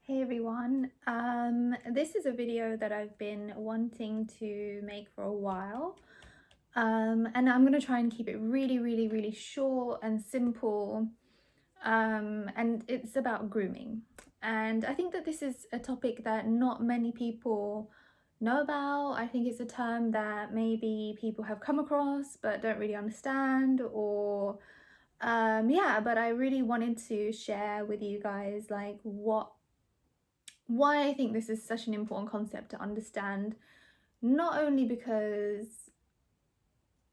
Hey everyone, this is a video that I've been wanting to make for a while, and I'm going to try and keep it really short and simple, and it's about grooming. And I think that this is a topic that not many people know about. I think it's a term that maybe people have come across but don't really understand, or yeah, but I really wanted to share with you guys like why I think this is such an important concept to understand, not only because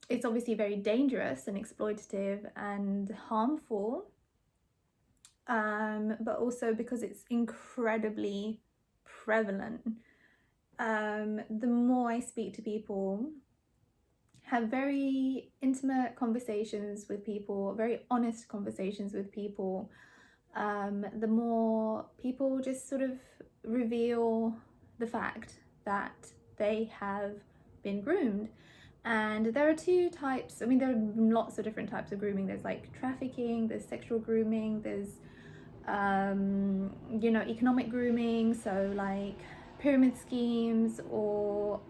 it's obviously very dangerous and exploitative and harmful, but also because it's incredibly prevalent. The more I speak to people, have very intimate conversations with people, very honest conversations with people, the more people just sort of reveal the fact that they have been groomed. And there are two types. I mean, there are lots of different types of grooming. There's like trafficking, there's sexual grooming, there's economic grooming, so like pyramid schemes, or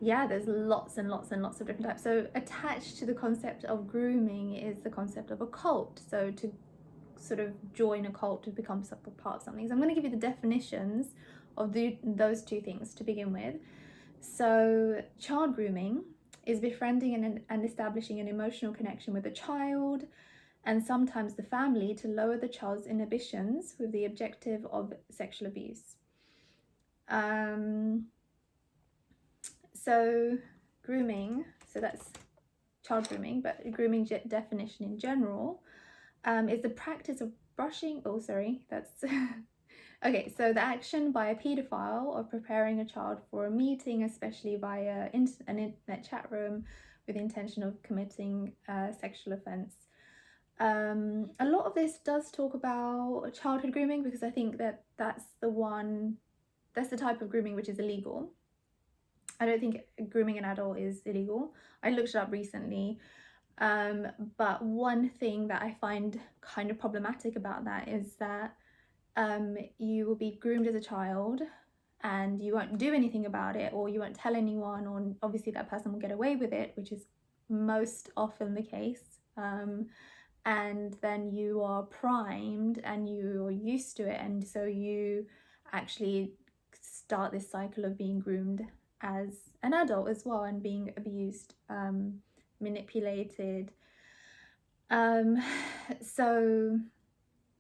yeah, there's lots and lots of different types. So attached to the concept of grooming is the concept of a cult. So to sort of join a cult, to become part of something. So I'm going to give you the definitions of those two things to begin with. So child grooming is befriending and establishing an emotional connection with a child and sometimes the family to lower the child's inhibitions with the objective of sexual abuse. So grooming, so that's child grooming, but grooming definition in general is the practice of brushing. Oh, sorry, that's okay. So the action by a paedophile of preparing a child for a meeting, especially via an internet chat room, with the intention of committing a sexual offence. A lot of this does talk about childhood grooming because I think that that's the type of grooming which is illegal. I don't think grooming an adult is illegal. I looked it up recently. But one thing that I find kind of problematic about that is that you will be groomed as a child and you won't do anything about it, or you won't tell anyone, or obviously that person will get away with it, which is most often the case. And then you are primed and you're used to it, and so you actually start this cycle of being groomed as an adult as well, and being abused, manipulated. So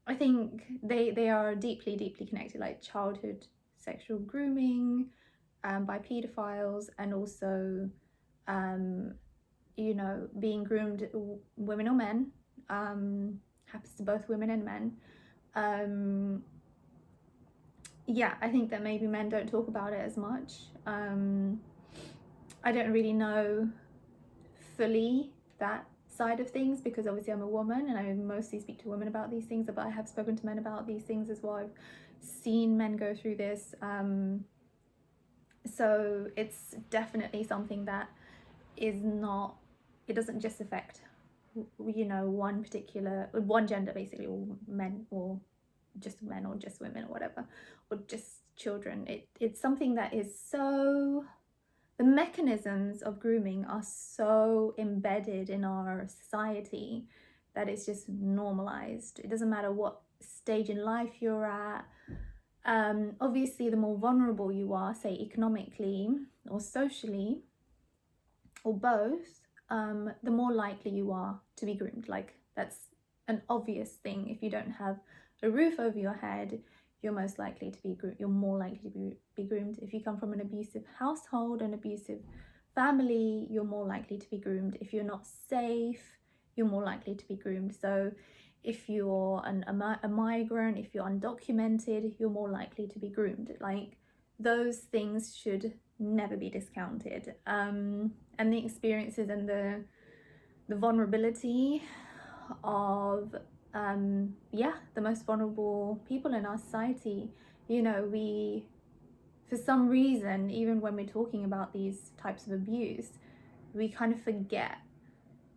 I think they are deeply connected, like childhood sexual grooming by pedophiles, and also being groomed, women or men, happens to both women and men. Yeah, I think that maybe men don't talk about it as much. I don't really know fully that side of things because obviously I'm a woman and I mostly speak to women about these things, but I have spoken to men about these things as well. I've seen men go through this. So it's definitely something that is not, it doesn't just affect one gender basically, or men, or just men, or just women, or whatever, or just children. It's something that is so, the mechanisms of grooming are so embedded in our society that it's just normalized. It doesn't matter what stage in life you're at. Obviously, the more vulnerable you are, say economically or socially, or both, the more likely you are to be groomed. Like, that's an obvious thing. If you don't have a roof over your head, you're most likely to be you're more likely to be groomed. If you come from an abusive household, an abusive family, you're more likely to be groomed. If you're not safe, you're more likely to be groomed. So if you're a migrant, if you're undocumented, you're more likely to be groomed. Like, those things should never be discounted. And the experiences and the vulnerability of the most vulnerable people in our society. We, for some reason, even when we're talking about these types of abuse, we kind of forget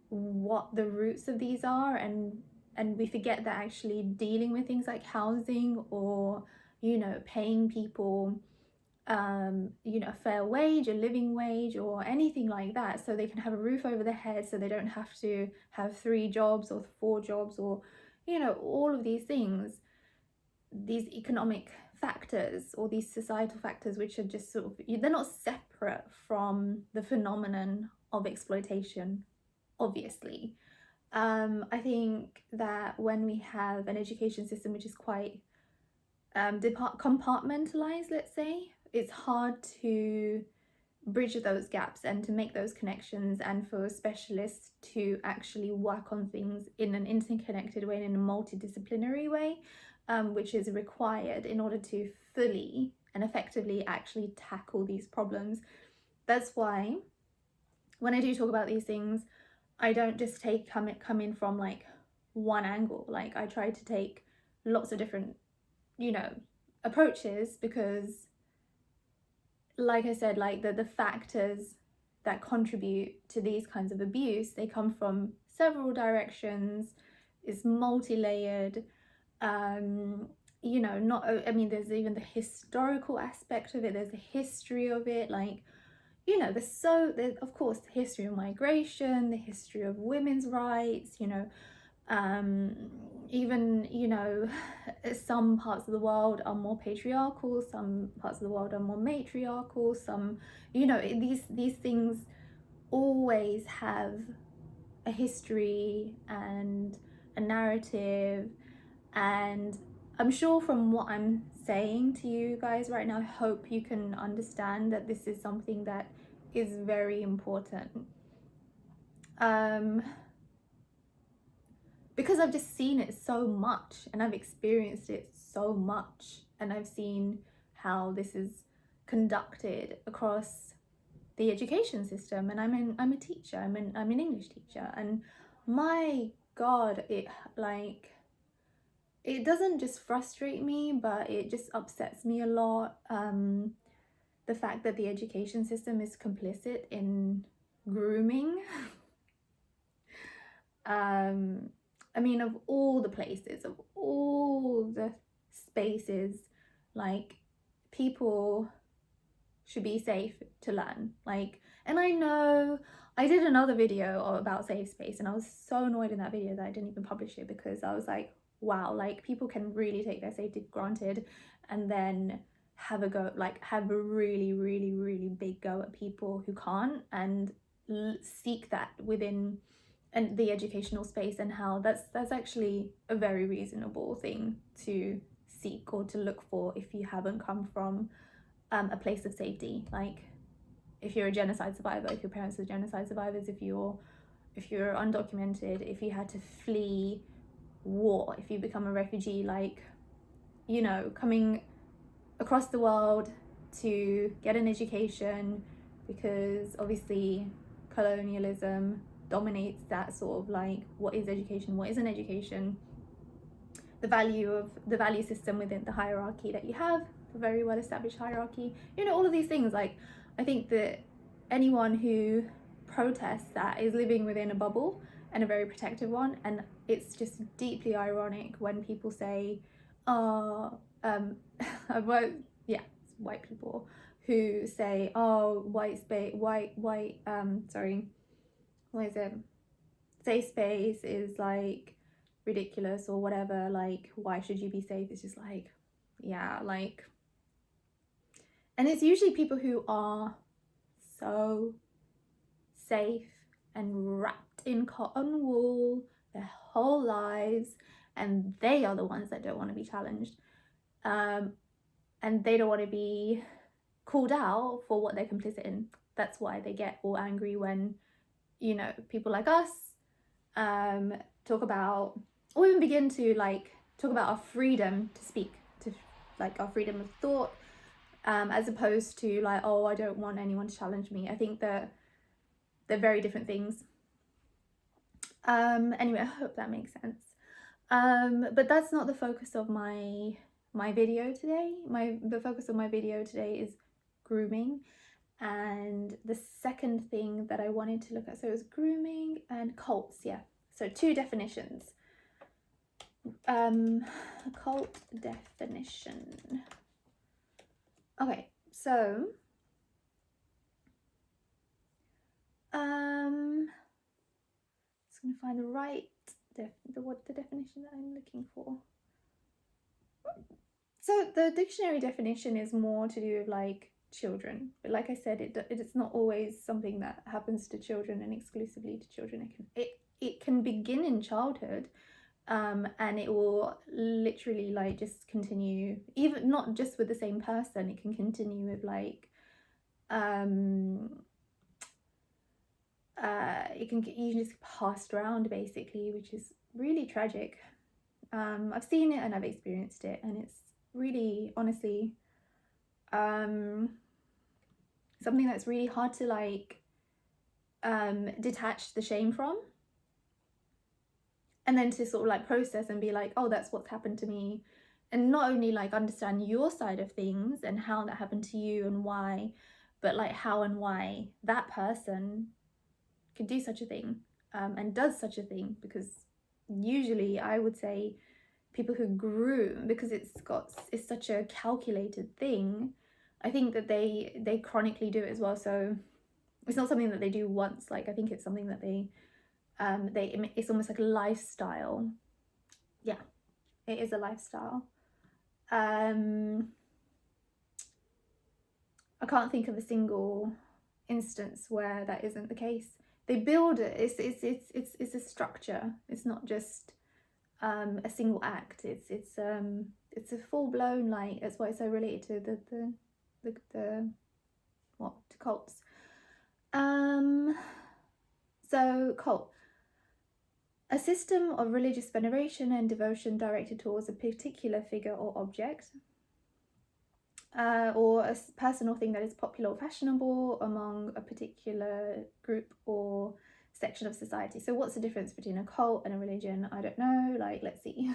what the roots of these are, and and we forget that actually dealing with things like housing, or paying people a fair wage, a living wage, or anything like that, so they can have a roof over their head, so they don't have to have 3 jobs or 4 jobs, or all of these things, these economic factors or these societal factors, which are just sort of, they're not separate from the phenomenon of exploitation, obviously. I think that when we have an education system which is quite compartmentalized, let's say, it's hard to bridge those gaps and to make those connections, and for specialists to actually work on things in an interconnected way, in a multidisciplinary way, which is required in order to fully and effectively actually tackle these problems. That's why when I do talk about these things, I don't just come in from like one angle. Like, I try to take lots of different approaches, because like I said, like the factors that contribute to these kinds of abuse, they come from several directions. It's multi-layered. There's even the historical aspect of it, there's the history of it, like there's of course the history of migration, the history of women's rights, even some parts of the world are more patriarchal, some parts of the world are more matriarchal, some these things always have a history and a narrative. And I'm sure from what I'm saying to you guys right now, I hope you can understand that this is something that is very important. Because I've just seen it so much, and I've experienced it so much, and I've seen how this is conducted across the education system. And I'm a teacher, I'm an English teacher, and my God, it doesn't just frustrate me, but it just upsets me a lot. The fact that the education system is complicit in grooming. Of all the places, of all the spaces, like, people should be safe to learn. Like, and I know I did another video about safe space, and I was so annoyed in that video that I didn't even publish it, because I was like, wow, like, people can really take their safety for granted and then have a go, like have a really, really, really big go at people who can't, and seek that within and the educational space, and how that's actually a very reasonable thing to seek or to look for if you haven't come from a place of safety. Like, if you're a genocide survivor, if your parents are genocide survivors, if you're undocumented, if you had to flee war, if you become a refugee, like, coming across the world to get an education, because obviously colonialism dominates that sort of like, what is education, what isn't education, the value system within the hierarchy that you have, a very well established hierarchy, all of these things. Like, I think that anyone who protests that is living within a bubble, and a very protective one. And it's just deeply ironic when people say, white people who say, safe space is like ridiculous or whatever, like, why should you be safe? It's just like, yeah, like, and it's usually people who are so safe and wrapped in cotton wool their whole lives, and they are the ones that don't want to be challenged, and they don't want to be called out for what they're complicit in. That's why they get all angry when people like us talk about, or even begin to like talk about our freedom to speak, to like our freedom of thought, as opposed to like, oh, I don't want anyone to challenge me. I think that they're very different things. Anyway, I hope that makes sense. But that's not the focus of my video today. The focus of my video today is grooming. And the second thing that I wanted to look at, so it was grooming and cults, yeah. So 2 definitions. Occult definition. Okay, so just gonna find the right the definition that I'm looking for. So the dictionary definition is more to do with like children, but like I said, it's not always something that happens to children and exclusively to children. It can begin in childhood, and it will literally like just continue, even not just with the same person. It can continue with like you can just passed around basically, which is really tragic. I've seen it and I've experienced it, and it's really, honestly, something that's really hard to like detach the shame from, and then to sort of like process and be like, oh, that's what's happened to me, and not only like understand your side of things and how that happened to you and why, but like how and why that person could do such a thing, and does such a thing. Because usually I would say people who groom, because it's such a calculated thing, I think that they chronically do it as well. So it's not something that they do once. Like I think it's something that they it's almost like a lifestyle. Yeah, it is a lifestyle. I can't think of a single instance where that isn't the case. They build it. It's a structure. It's not just a single act. It's a full blown, like, that's why it's so related to the to cults. So cult, a system of religious veneration and devotion directed towards a particular figure or object, or a person or thing that is popular or fashionable among a particular group or section of society. So what's the difference between a cult and a religion? I don't know, like, let's see.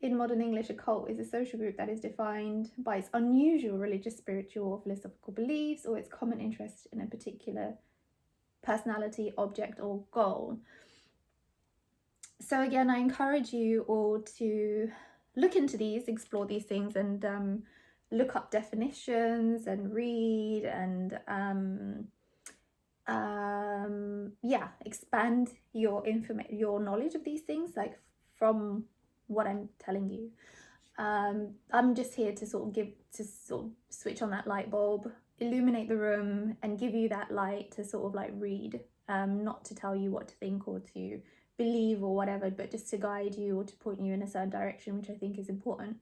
In modern English, a cult is a social group that is defined by its unusual religious, spiritual, or philosophical beliefs, or its common interest in a particular personality, object, or goal. So again, I encourage you all to look into these, explore these things, and look up definitions and read and yeah, expand your knowledge of these things, like from what I'm telling you. I'm just here to sort of switch on that light bulb, illuminate the room, and give you that light to sort of like read, not to tell you what to think or to believe or whatever, but just to guide you or to point you in a certain direction, which I think is important.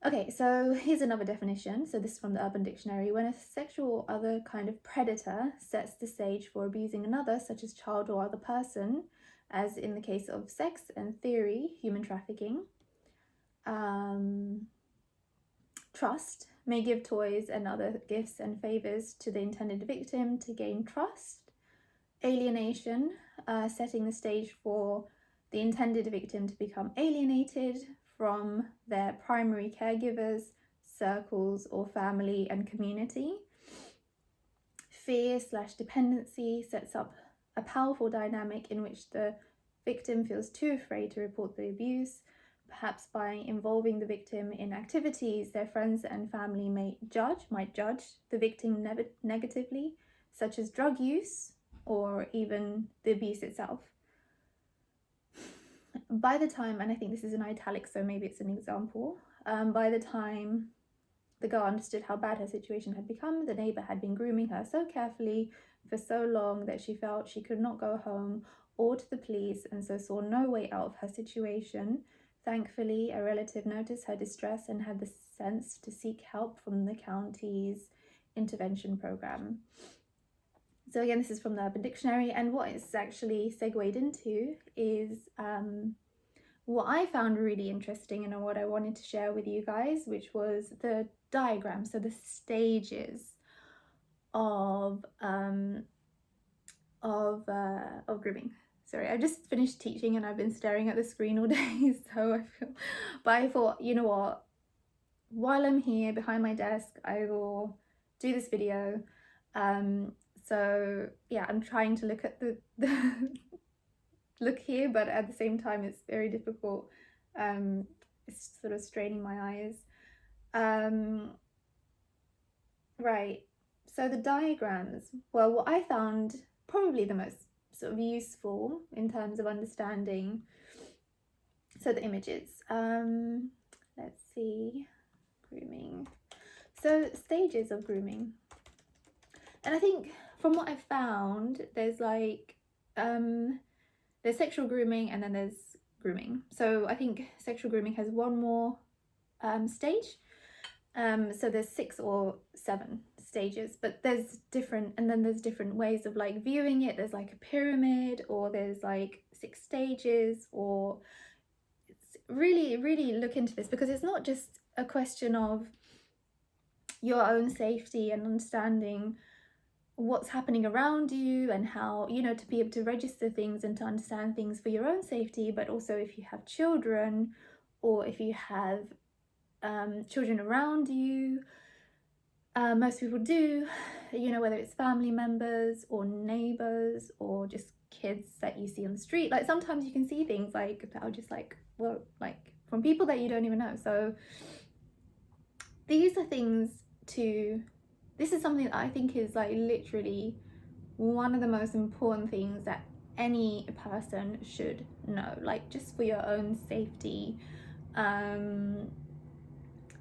Okay, so here's another definition. So this is from the Urban Dictionary. When a sexual or other kind of predator sets the stage for abusing another, such as child or other person, as in the case of sex and theory, human trafficking. Trust, may give toys and other gifts and favors to the intended victim to gain trust. Alienation, setting the stage for the intended victim to become alienated from their primary caregivers, circles, or family and community. Fear/dependency sets up a powerful dynamic in which the victim feels too afraid to report the abuse, perhaps by involving the victim in activities their friends and family might judge the victim negatively, such as drug use or even the abuse itself. By the time, and I think this is in italics, so maybe it's an example, by the time the girl understood how bad her situation had become, the neighbour had been grooming her so carefully for so long that she felt she could not go home or to the police, and so saw no way out of her situation. Thankfully, a relative noticed her distress and had the sense to seek help from the county's intervention program. So again, this is from the Urban Dictionary, and what it's actually segued into is what I found really interesting and what I wanted to share with you guys, which was the diagram, so the stages of grooming. Sorry, I just finished teaching and I've been staring at the screen all day, so but I thought, you know what, while I'm here behind my desk, I will do this video, So yeah, I'm trying to look at the look here, but at the same time it's very difficult. It's sort of straining my eyes. Right, so the diagrams, well, what I found probably the most sort of useful in terms of understanding, so the images, let's see, grooming, so stages of grooming. And I think from what I've found, there's like there's sexual grooming and then there's grooming. So I think sexual grooming has one more stage. So there's 6 or 7 stages, but there's different, and then there's different ways of like viewing it. There's like a pyramid, or there's like 6 stages, or it's really look into this, because it's not just a question of your own safety and understanding what's happening around you and how, you know, to be able to register things and to understand things for your own safety, but also if you have children, or if you have children around you. Most people do, you know, whether it's family members or neighbors or just kids that you see on the street. Like sometimes you can see things like that are just like, whoa, like from people that you don't even know. So these are things this is something that I think is like literally one of the most important things that any person should know, like just for your own safety.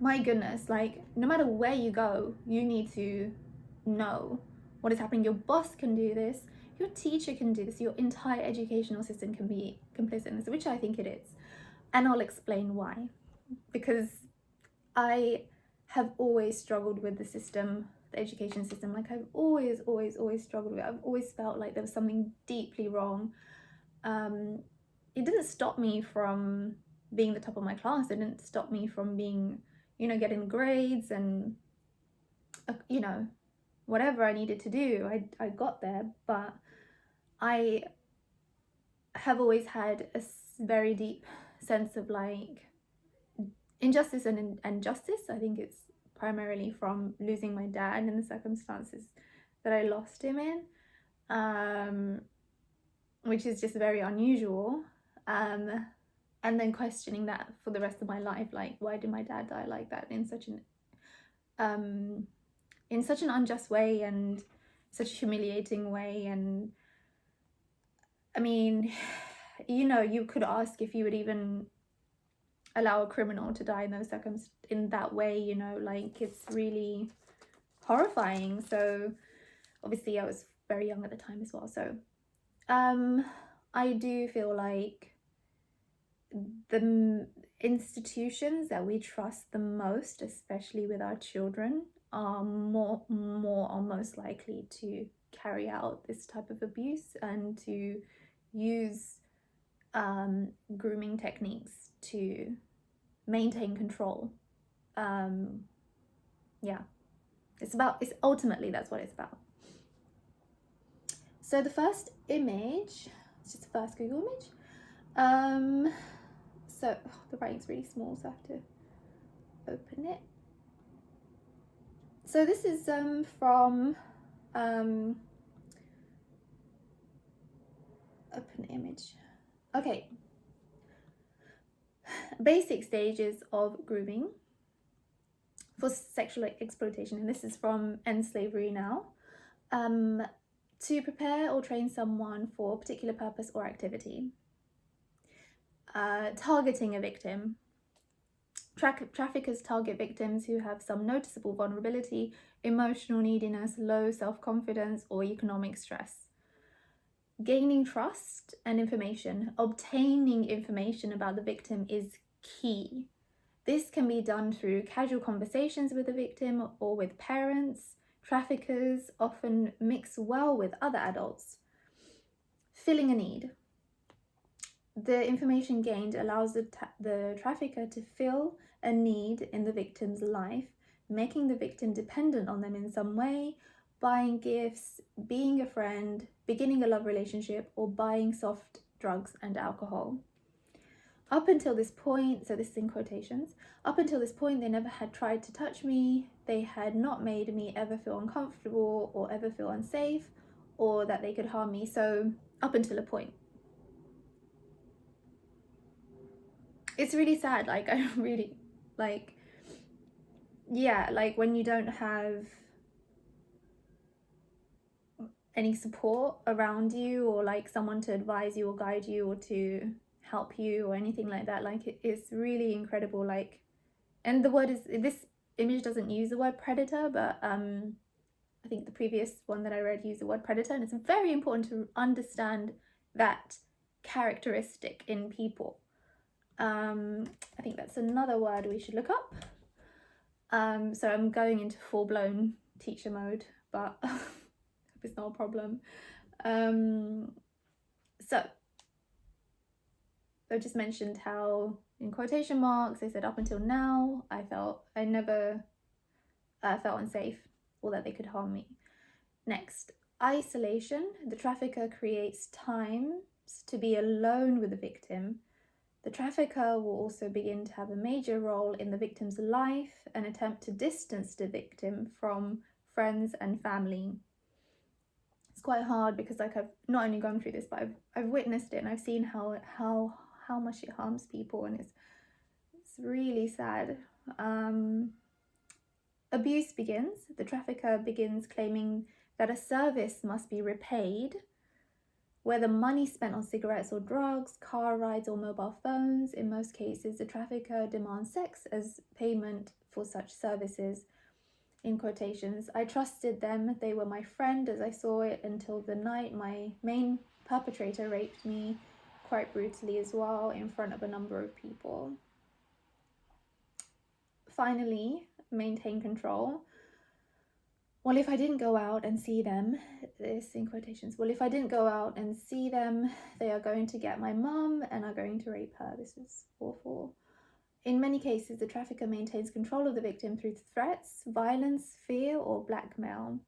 My goodness, like no matter where you go, you need to know what is happening. Your boss can do this, your teacher can do this, your entire educational system can be complicit in this, which I think it is. And I'll explain why. Because I have always struggled with the system, the education system. Like I've always struggled with it. I've always felt like there was something deeply wrong. It didn't stop me from being the top of my class. It didn't stop me from being, you know, getting grades and, you know, whatever I needed to do. I got there, but I have always had a very deep sense of like injustice and justice. I think it's primarily from losing my dad and the circumstances that I lost him in, which is just very unusual. And then questioning that for the rest of my life, like why did my dad die like that in such an unjust way and such a humiliating way. And I mean, you know, you could ask if you would even allow a criminal to die in those in that way, you know, like it's really horrifying. So obviously I was very young at the time as well, so I do feel like the institutions that we trust the most, especially with our children, are more or most likely to carry out this type of abuse and to use grooming techniques to maintain control. Yeah, it's ultimately that's what it's about. So the first image, it's just the first Google image. So the writing's really small, so I have to open it. So this is from open image. Okay. Basic stages of grooming for sexual exploitation, and this is from End Slavery Now. To prepare or train someone for a particular purpose or activity. Targeting a victim. Traffickers target victims who have some noticeable vulnerability, emotional neediness, low self-confidence, or economic stress. Gaining trust and information. Obtaining information about the victim is key. This can be done through casual conversations with the victim or with parents. Traffickers often mix well with other adults. Filling a need. The information gained allows the trafficker to fill a need in the victim's life, making the victim dependent on them in some way, buying gifts, being a friend, beginning a love relationship, or buying soft drugs and alcohol. up until this point, so this is in quotations, up until this point, they never had tried to touch me. They had not made me ever feel uncomfortable or ever feel unsafe or that they could harm me. So up until a point. It's really sad. Like, I really, like, yeah, like when you don't have any support around you or like someone to advise you or guide you or to help you or anything like that, like it's really incredible. Like, and the word is, this image doesn't use the word predator, but I think the previous one that I read used the word predator, and it's very important to understand that characteristic in people. I think that's another word we should look up. So I'm going into full-blown teacher mode, but it's not a problem. So I just mentioned how in quotation marks they said up until now I never felt unsafe or that they could harm me. Next, isolation. The trafficker creates times to be alone with the victim. The trafficker will also begin to have a major role in the victim's life and attempt to distance the victim from friends and family. It's quite hard because like I've not only gone through this, but I've witnessed it and I've seen how much it harms people, and it's really sad. Abuse begins. The trafficker begins claiming that a service must be repaid, whether money spent on cigarettes or drugs, car rides or mobile phones. In most cases, the trafficker demands sex as payment for such services. In quotations, I trusted them. They were my friend as I saw it until the night my main perpetrator raped me quite brutally as well in front of a number of people. Finally, maintain control. Well, if I didn't go out and see them, this in quotations, well, if I didn't go out and see them, they are going to get my mum and are going to rape her. This is awful. In many cases, the trafficker maintains control of the victim through threats, violence, fear, or blackmail.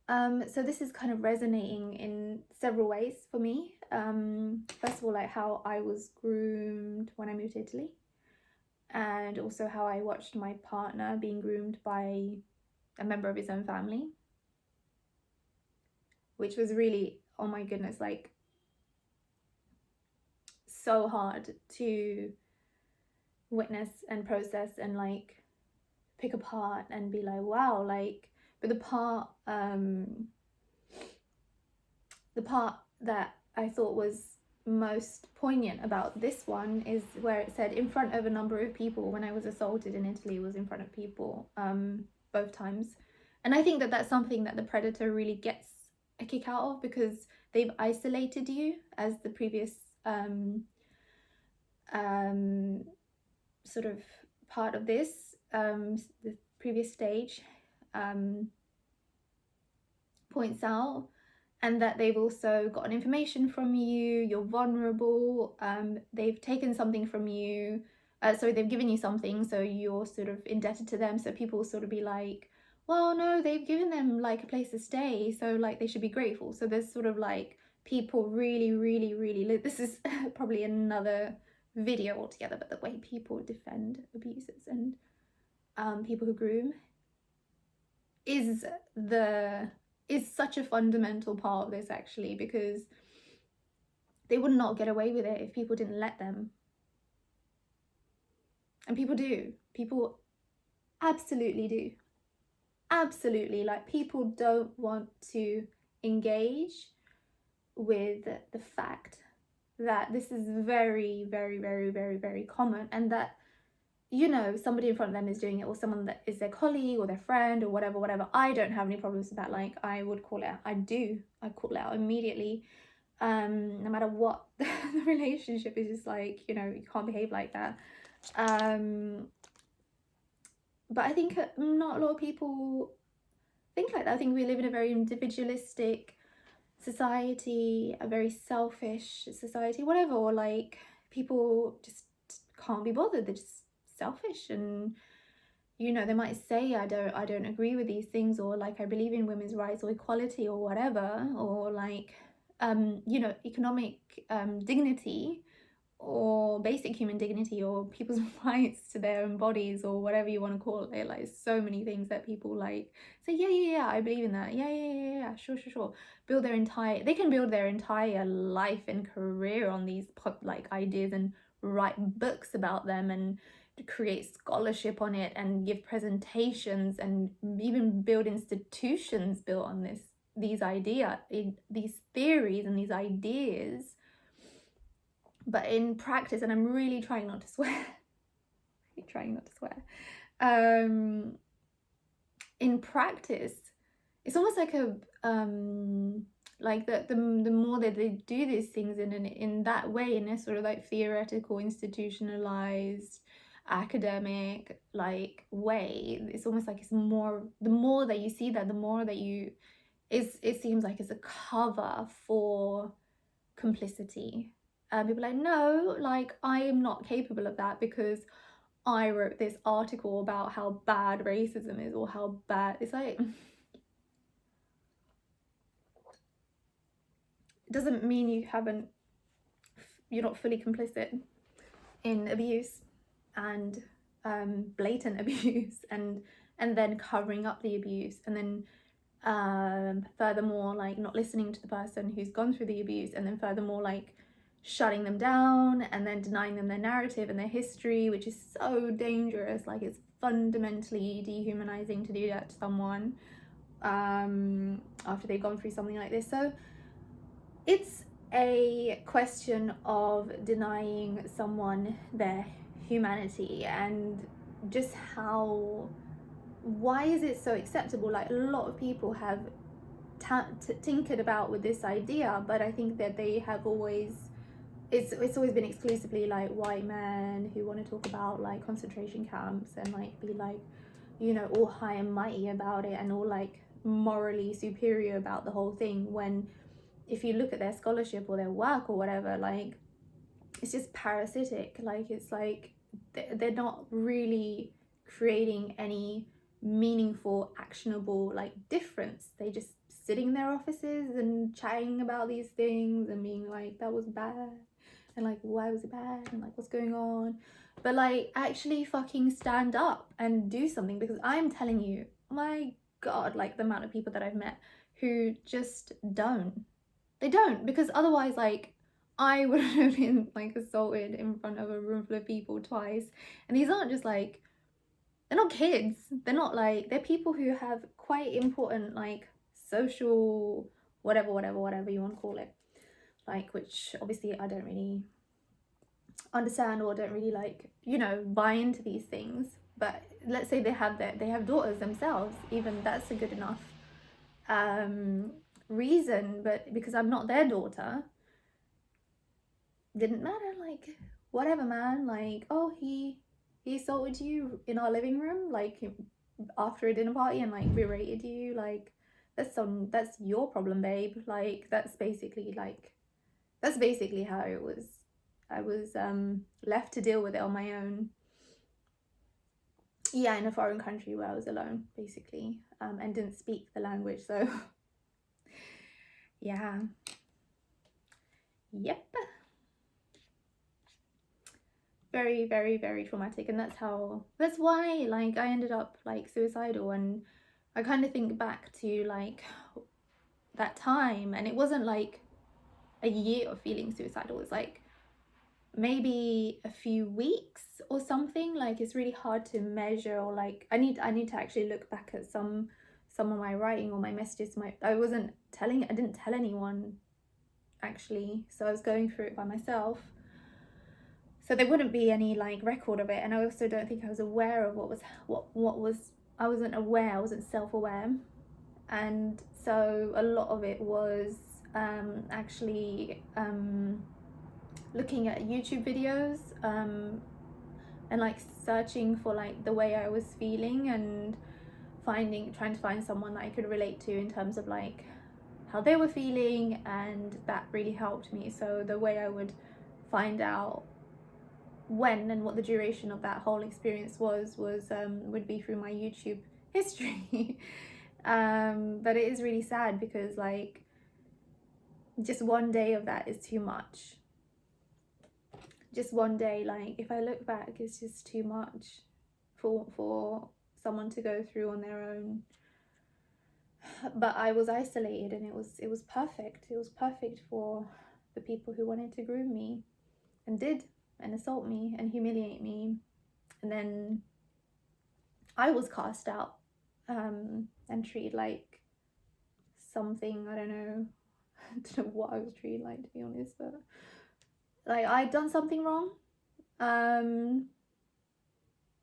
So this is kind of resonating in several ways for me. First of all, like how I was groomed when I moved to Italy, and also how I watched my partner being groomed by a member of his own family, which was really, oh my goodness, like so hard to witness and process and like pick apart and be like, wow, like, but the part that I thought was most poignant about this one is where it said in front of a number of people. When I was assaulted in Italy, it was in front of people both times, and I think that that's something that the predator really gets a kick out of, because they've isolated you, as the previous sort of part of this, the previous stage points out, and that they've also gotten information from you, you're vulnerable, they've taken something from you, so they've given you something, so you're sort of indebted to them. So people sort of be like, well, no, they've given them like a place to stay, so like they should be grateful. So there's sort of like people really, this is probably another video altogether, but the way people defend abusers and people who groom is such a fundamental part of this, actually, because they would not get away with it if people didn't let them. And people do. People absolutely do. Absolutely. Like, people don't want to engage with the fact that this is very common, and that, you know, somebody in front of them is doing it, or someone that is their colleague or their friend or whatever. I don't have any problems with that. Like, I would call it out. I call it out immediately, no matter what the relationship is. Just like, you know, you can't behave like that. But I think not a lot of people think like that. I think we live in a very individualistic society, a very selfish society, whatever, or like people just can't be bothered. They're just selfish, and, you know, they might say I don't agree with these things, or like I believe in women's rights or equality or whatever, or like you know, economic dignity, or basic human dignity, or people's rights to their own bodies, or whatever you want to call it. Like, so many things that people like say, yeah, I believe in that. Yeah, sure. They can build their entire life and career on these like ideas, and write books about them, and create scholarship on it, and give presentations, and even build institutions built on these theories and these ideas. But in practice, and I'm really trying not to swear, in practice, it's almost like a like the more that they do these things in that way, in a sort of like theoretical, institutionalized, academic like way, it's almost like it's more, the more that you see that, the more that it seems like it's a cover for complicity. People are like, no, like, I am not capable of that because I wrote this article about how bad racism is, or how bad it's like. It doesn't mean you're not fully complicit in abuse and blatant abuse, and then covering up the abuse, and then furthermore, like, not listening to the person who's gone through the abuse, and then furthermore, like, shutting them down, and then denying them their narrative and their history, which is so dangerous. Like, it's fundamentally dehumanizing to do that to someone after they've gone through something like this. So it's a question of denying someone their humanity, and just why is it so acceptable? Like, a lot of people have tinkered about with this idea, but I think that they have always, it's always been exclusively like white men who want to talk about like concentration camps, and like be like, you know, all high and mighty about it, and all like morally superior about the whole thing, when if you look at their scholarship or their work or whatever, like, it's just parasitic. Like, it's like they're not really creating any meaningful, actionable like difference. They just sitting in their offices and chatting about these things and being like, that was bad, and like, why was it bad, and like, what's going on. But like, actually fucking stand up and do something, because I'm telling you, my god, like, the amount of people that I've met who just don't, because otherwise, like, I would have been like assaulted in front of a room full of people twice. And these aren't just like, they're not kids, they're not like, they're people who have quite important like social whatever you want to call it, like, which obviously I don't really understand, or don't really like, you know, buy into these things. But let's say they have daughters themselves, even that's a good enough reason. But because I'm not their daughter, didn't matter. Like, whatever, man. Like, oh, he assaulted you in our living room, like, after a dinner party, and like berated you. Like, that's your problem, babe. Like, that's basically how it was. I was left to deal with it on my own. Yeah, in a foreign country where I was alone, basically, and didn't speak the language. So yeah, yep. Very, very, very traumatic. And that's why, like, I ended up like suicidal. And I kind of think back to like that time, and it wasn't like a year of feeling suicidal. It was like maybe a few weeks or something. Like, it's really hard to measure, or like, I need to actually look back at some of my writing or my messages. I didn't tell anyone, actually, so I was going through it by myself, so there wouldn't be any like record of it. And I also don't think I was aware of I wasn't self-aware. And so a lot of it was actually looking at YouTube videos and like searching for like the way I was feeling, and trying to find someone that I could relate to in terms of like how they were feeling, and that really helped me. So the way I would find out when and what the duration of that whole experience was would be through my YouTube history. But it is really sad, because like, just one day of that is too much. just one day, like, if I look back, it's just too much for someone to go through on their own. But I was isolated, and it was perfect. It was perfect for the people who wanted to groom me and did, and assault me and humiliate me. And then I was cast out and treated like something, I don't know. I don't know what I was treated like, to be honest, but like I'd done something wrong.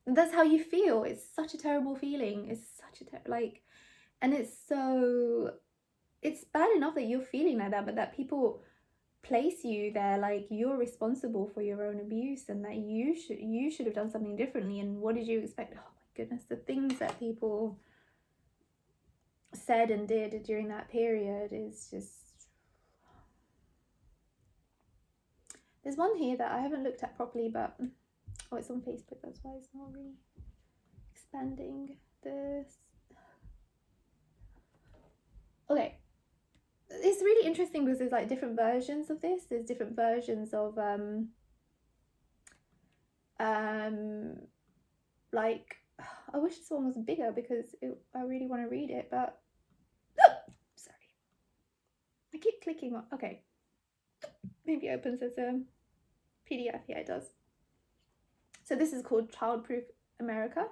That's how you feel. It's such a terrible feeling. It's such a like, and it's bad enough that you're feeling like that, but that people place you there, like you're responsible for your own abuse, and that you should have done something differently. And what did you expect? Oh my goodness, the things that people said and did during that period is just. There's one here that I haven't looked at properly, but it's on Facebook, that's why it's not really expanding this. Okay, it's really interesting because there's like different versions of this. There's different versions of like, I wish this one was bigger because I really want to read it, but sorry, I keep clicking on. Okay, maybe it opens as a PDF. Yeah, it does. So this is called Childproof America: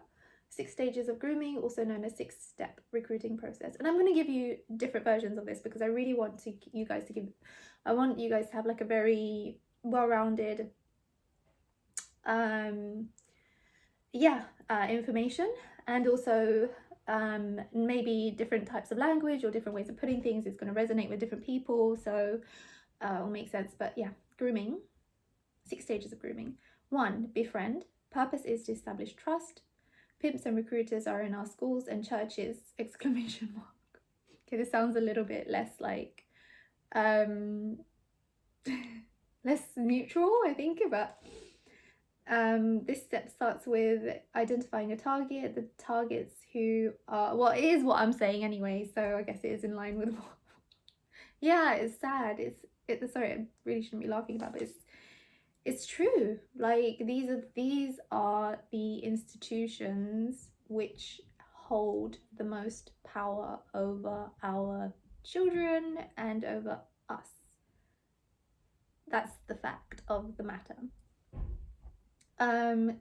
6 Stages of Grooming, also known as 6-Step Recruiting Process. And I'm going to give you different versions of this because I really want you guys to have like a very well-rounded information, and also maybe different types of language or different ways of putting things is going to resonate with different people, so it'll make sense. But yeah, grooming, 6 stages of grooming. 1, befriend. Purpose is to establish trust. Pimps and recruiters are in our schools and churches, exclamation mark. Okay, this sounds a little bit less like less neutral, I think, but this step starts with identifying a target. The targets who are, well, it is what I'm saying anyway, so I guess it is in line with what. Yeah, it's sad. Sorry, I really shouldn't be laughing about, but it's true. Like, these are the institutions which hold the most power over our children and over us. That's the fact of the matter.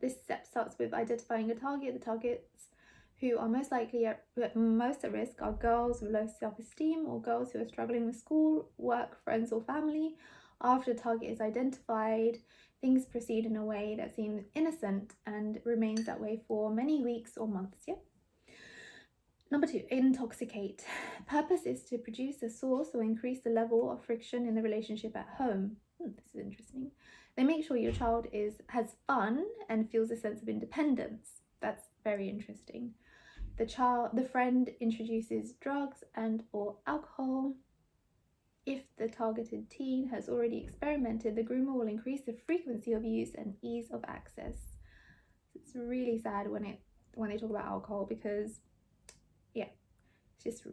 This step starts with identifying a target. The targets who are most at risk are girls with low self-esteem or girls who are struggling with school, work, friends, or family. After the target is identified, things proceed in a way that seems innocent and remains that way for many weeks or months. Yeah. Number 2, intoxicate. Purpose is to produce a source or increase the level of friction in the relationship at home. This is interesting. They make sure your child has fun and feels a sense of independence. That's very interesting. The friend introduces drugs and or alcohol. If the targeted teen has already experimented, the groomer will increase the frequency of use and ease of access. It's really sad when they talk about alcohol, because yeah, it's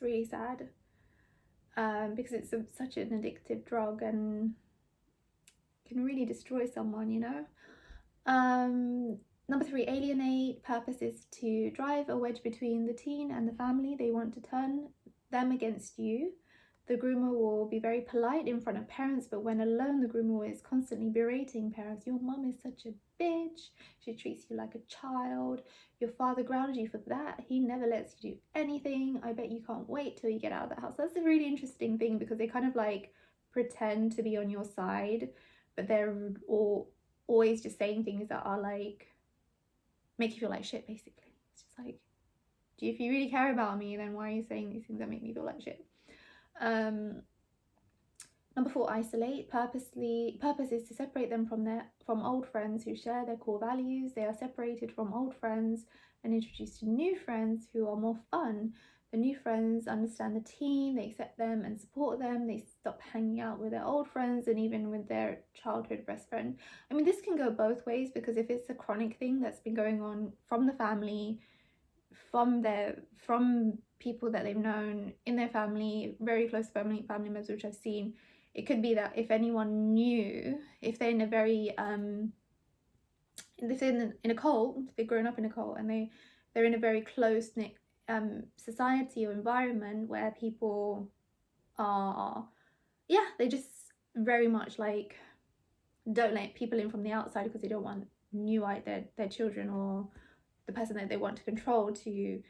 really sad, because it's such an addictive drug and can really destroy someone, you know. Number 3, alienate. Purpose is to drive a wedge between the teen and the family. They want to turn them against you. The groomer will be very polite in front of parents, but when alone, the groomer is constantly berating parents. Your mum is such a bitch. She treats you like a child. Your father grounded you for that. He never lets you do anything. I bet you can't wait till you get out of the house. That's a really interesting thing, because they kind of like pretend to be on your side, but they're always just saying things that are like make you feel like shit, basically. It's just like, if you really care about me, then why are you saying these things that make me feel like shit? Number 4, isolate. Purpose is to separate them from old friends who share their core values. They are separated from old friends and introduced to new friends who are more fun. The new friends understand the teen, they accept them and support them. They stop hanging out with their old friends and even with their childhood best friend. I mean, this can go both ways, because if it's a chronic thing that's been going on from the family, from people that they've known in their family, very close family members, which I've seen, it could be that if anyone knew, if they're in a very if they're in a cult, they've grown up in a cult, and they're in a very close-knit society or environment where people are, yeah, they just very much like don't let people in from the outside because they don't want their children or the person that they want to control to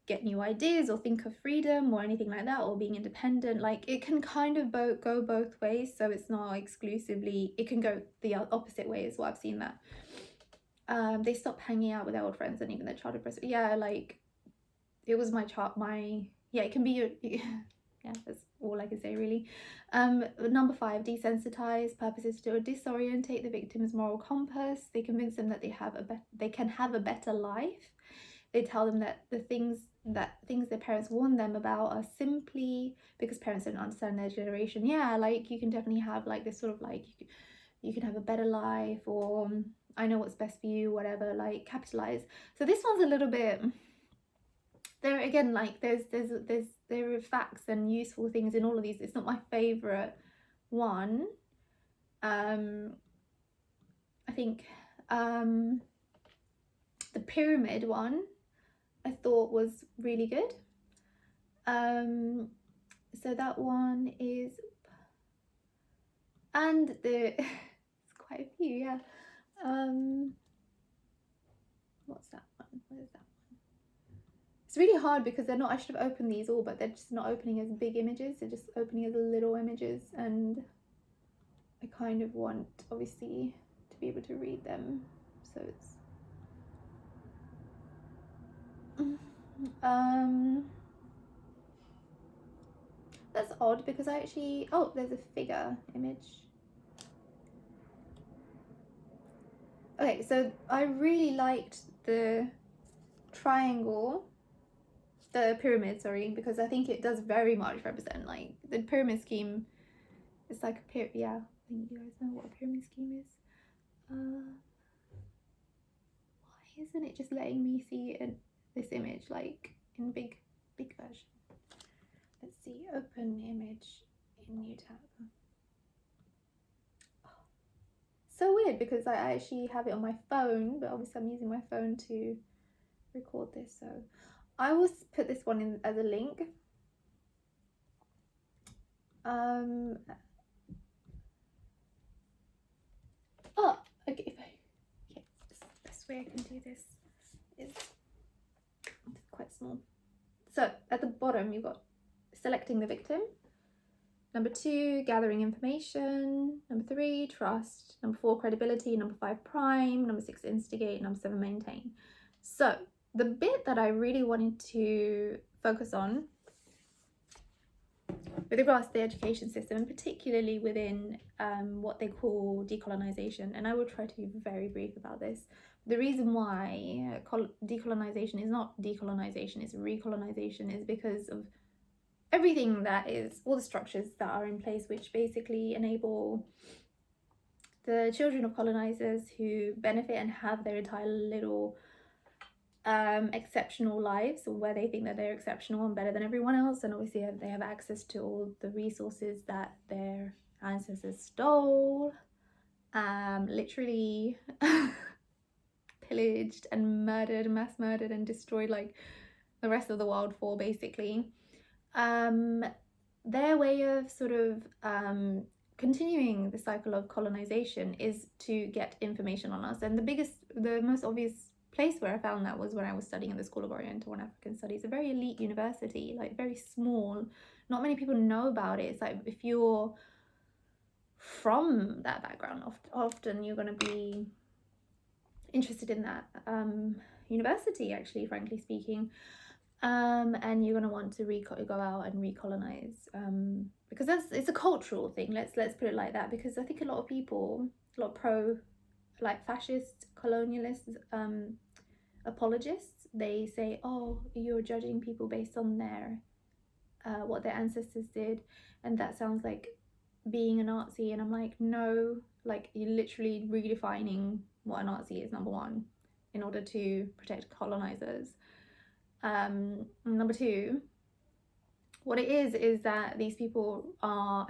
get new ideas or think of freedom or anything like that, or being independent. Like, it can kind of go both ways, so it's not exclusively, it can go the opposite way as well. I've seen that they stop hanging out with their old friends and even their childhood friends. Yeah, like, it was yeah, it can be your yeah, that's all I can say really. Number 5, desensitize. Purpose is to disorientate the victim's moral compass. They convince them that they can have a better life. They tell them that things their parents warn them about are simply because parents don't understand their generation. Yeah, like, you can definitely have like this sort of like, you can have a better life, or I know what's best for you, whatever, like, capitalize. So this one's a little bit, there again, like, there are facts and useful things in all of these. It's not my favorite one. I think the pyramid one I thought was really good. So that one is, and it's quite a few, yeah. What's that one? What is that one? It's really hard because they're not, I should have opened these all, but they're just not opening as big images. They're just opening as little images, and I kind of want, obviously, to be able to read them. So it's that's odd because I actually, oh, there's a figure image. Okay, so I really liked the triangle, the pyramid, sorry, because I think it does very much represent, like, the pyramid scheme. It's like a pyramid, yeah, I think you guys know what a pyramid scheme is. Why isn't it just letting me see this image, like, in big version? Let's see, open image in new tab. So weird because I actually have it on my phone, but obviously I'm using my phone to record this, so I will put this one in as a link. Oh, okay, the best way I can do this is quite small. So at the bottom you've got selecting the victim. Number 2, gathering information. Number 3, trust. Number 4, credibility. Number 5, prime. Number 6, instigate. Number 7, maintain. So the bit that I really wanted to focus on with regards to the education system, and particularly within what they call decolonization, and I will try to be very brief about this. The reason why decolonization is not decolonization, it's recolonization, is because of everything that is, all the structures that are in place which basically enable the children of colonizers who benefit and have their entire little exceptional lives, where they think that they're exceptional and better than everyone else, and obviously they have access to all the resources that their ancestors stole, literally pillaged and murdered, mass murdered and destroyed like the rest of the world for, basically. Their way of sort of continuing the cycle of colonization is to get information on us, and the most obvious place where I found that was when I was studying in the School of Oriental and African Studies, a very elite university, like very small, not many people know about it. It's like, if you're from that background, often you're going to be interested in that university, actually, frankly speaking. And you're going to want to go out and recolonize, because it's a cultural thing. Let's put it like that, because I think a lot of people, a lot of pro, like, fascist colonialists, apologists, they say, oh, you're judging people based on their what their ancestors did, and that sounds like being a Nazi. And I'm like, no, like, you're literally redefining what a Nazi is, number 1, in order to protect colonizers. Number 2, what it is that these people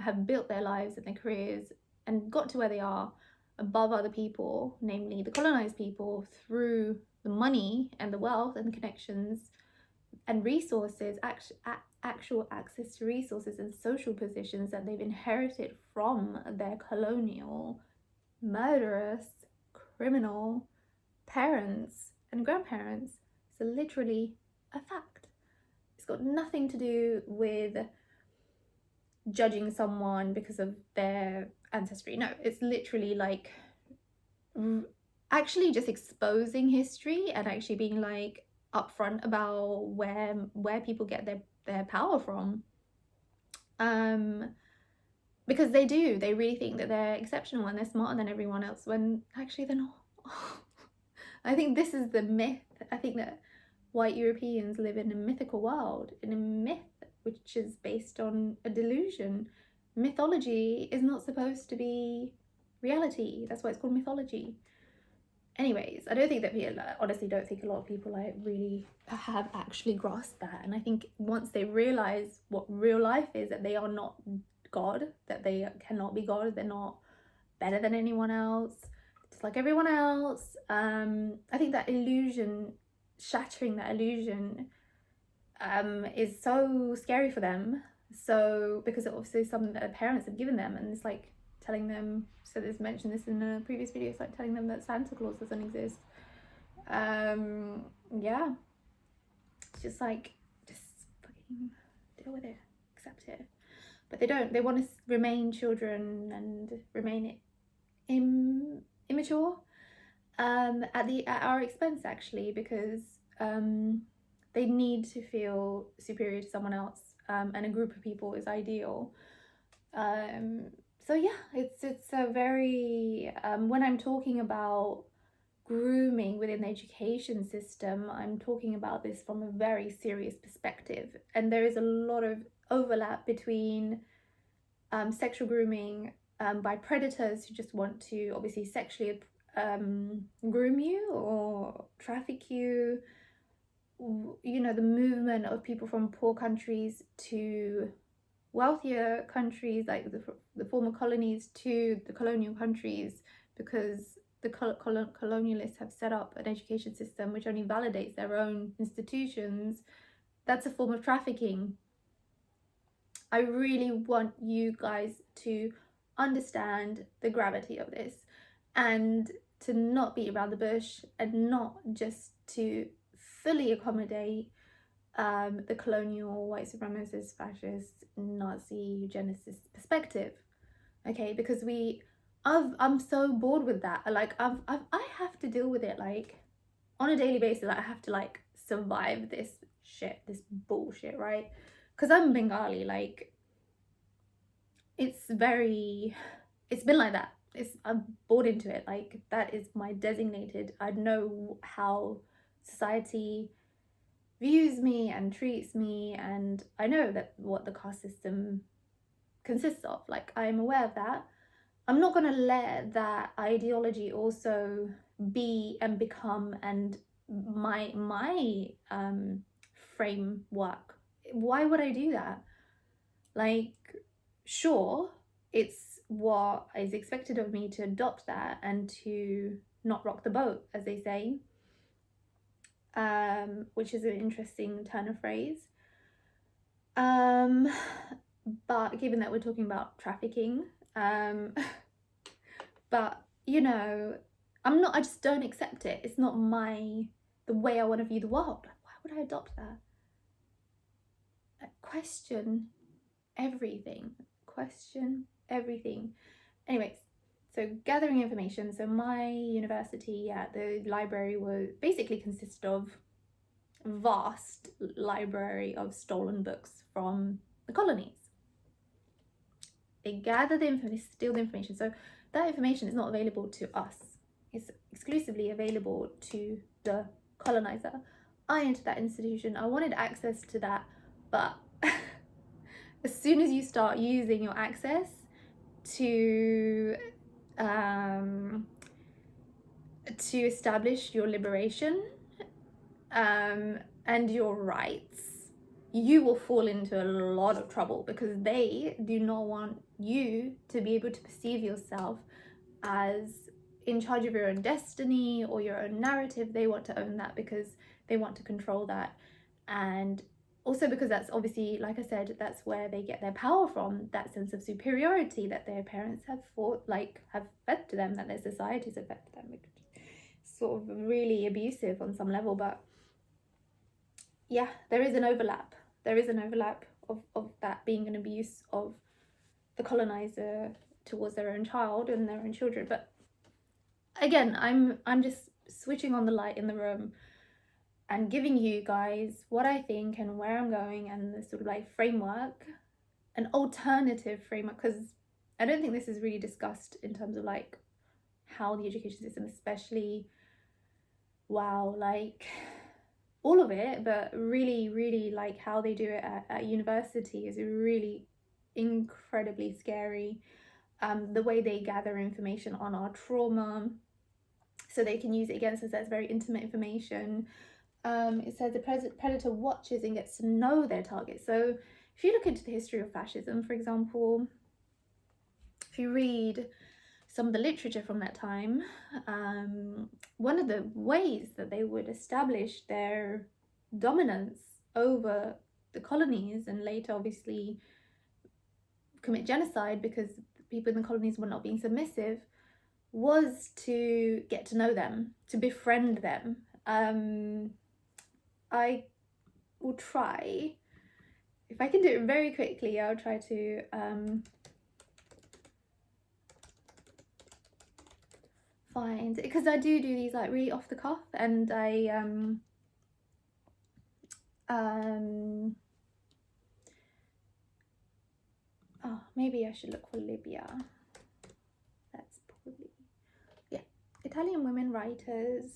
have built their lives and their careers and got to where they are above other people, namely the colonized people, through the money and the wealth and the connections and resources, actual access to resources and social positions that they've inherited from their colonial, murderous, criminal parents and grandparents. So literally a fact. It's got nothing to do with judging someone because of their ancestry. No, it's literally like actually just exposing history and actually being like upfront about where people get their power from. Because they really think that they're exceptional and they're smarter than everyone else when actually they're not. I think this is the myth. I think that white Europeans live in a mythical world, in a myth which is based on a delusion. Mythology is not supposed to be reality. That's why it's called mythology. Anyways, I don't think that people, honestly don't think a lot of people like really have actually grasped that. And I think once they realize what real life is, that they are not God, that they cannot be God, they're not better than anyone else, just like everyone else. I think that illusion, shattering that illusion, is so scary for them. So because it obviously is something that their parents have given them, and it's like telling them, so there's mentioned this in a previous video, it's like telling them that Santa Claus doesn't exist. Yeah, it's just like, just fucking deal with it, accept it. But they don't. They want to remain children and remain immature at our expense, actually, because they need to feel superior to someone else, and a group of people is ideal. So yeah, it's a very when I'm talking about grooming within the education system, I'm talking about this from a very serious perspective, and there is a lot of overlap between sexual grooming by predators who just want to obviously sexually groom you or traffic you, you know, the movement of people from poor countries to wealthier countries, like the former colonies to the colonial countries, because the colonialists have set up an education system which only validates their own institutions. That's a form of trafficking. I really want you guys to understand the gravity of this and to not beat around the bush and not just to fully accommodate the colonial, white supremacist, fascist, Nazi, eugenicist perspective. Okay, because I'm so bored with that. Like I have to deal with it like on a daily basis. Like, I have to like survive this shit, this bullshit, right? Because I'm Bengali, like it's been like that. I'm bored into it. Like that is my designated. I know how society views me and treats me, and I know that what the caste system consists of. Like I'm aware of that. I'm not gonna let that ideology also be and become and my framework. Why would I do that? Like, sure, it's what is expected of me to adopt that and to not rock the boat, as they say, which is an interesting turn of phrase. But given that we're talking about trafficking, but you know, I just don't accept it. It's not the way I want to view the world. Why would I adopt that? Question everything. Anyways, so gathering information. So my university at the library was basically consisted of a vast library of stolen books from the colonies. They gather the information, steal the information. So that information is not available to us. It's exclusively available to the colonizer. I entered that institution. I wanted access to that, but as soon as you start using your access to establish your liberation and your rights, you will fall into a lot of trouble, because they do not want you to be able to perceive yourself as in charge of your own destiny or your own narrative. They want to own that because they want to control that. And also because that's obviously, like I said, that's where they get their power from, that sense of superiority that their parents have have fed to them, that their societies have fed to them. It's sort of really abusive on some level. But yeah, there is an overlap. There is an overlap of that being an abuse of the colonizer towards their own child and their own children. But again, I'm just switching on the light in the room and giving you guys what I think and where I'm going, and the sort of like framework, an alternative framework, because I don't think this is really discussed in terms of like how the education system, especially, wow, like all of it, but really like how they do it at university is really incredibly scary. The way they gather information on our trauma so they can use it against us as very intimate information. It says the predator watches and gets to know their target. So if you look into the history of fascism, for example, if you read some of the literature from that time, one of the ways that they would establish their dominance over the colonies, and later obviously commit genocide because people in the colonies were not being submissive, was to get to know them, to befriend them. I will try, if I can do it very quickly, I'll try to find, because I do these like really off the cuff, and I oh, maybe I should look for Libya. That's probably, yeah, Italian women writers.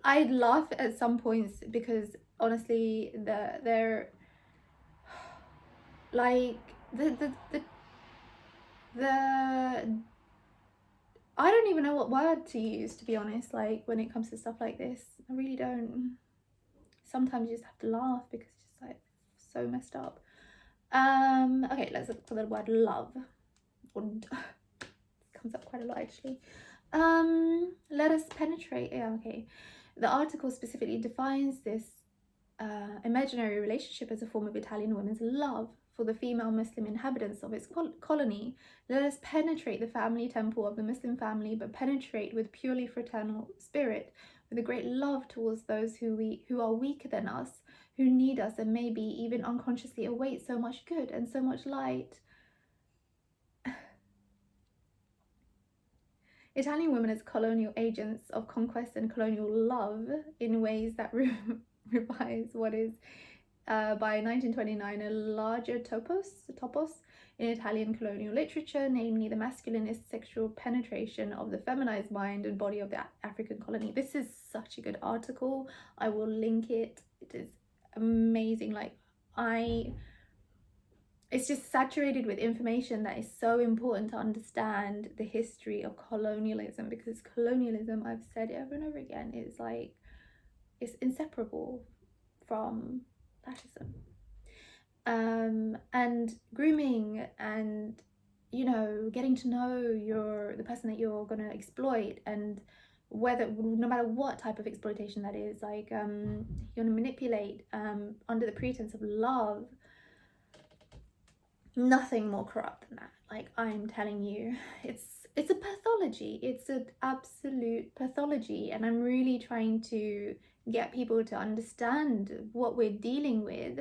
I laugh at some points because honestly they're like the I don't even know what word to use, to be honest, like when it comes to stuff like this. I really don't. Sometimes you just have to laugh because it's just like so messed up. Okay, let's look for the word love. It comes up quite a lot actually. Let us penetrate. Yeah, okay. The article specifically defines this imaginary relationship as a form of Italian women's love for the female Muslim inhabitants of its colony. Let us penetrate the family temple of the Muslim family, but penetrate with purely fraternal spirit, with a great love towards those who are weaker than us, who need us, and maybe even unconsciously await so much good and so much light. Italian women as colonial agents of conquest and colonial love in ways that revise what is, by 1929, a larger topos in Italian colonial literature, namely the masculinist sexual penetration of the feminized mind and body of the African colony. This is such a good article. I will link it. It is amazing. Like, it's just saturated with information that is so important to understand the history of colonialism, because colonialism, I've said it over and over again, is like, it's inseparable from fascism. And grooming, and you know, getting to know the person that you're gonna exploit, and whether, no matter what type of exploitation that is, like you're gonna manipulate under the pretense of love. Nothing more corrupt than that. Like, I'm telling you, it's a pathology. It's an absolute pathology, and I'm really trying to get people to understand what we're dealing with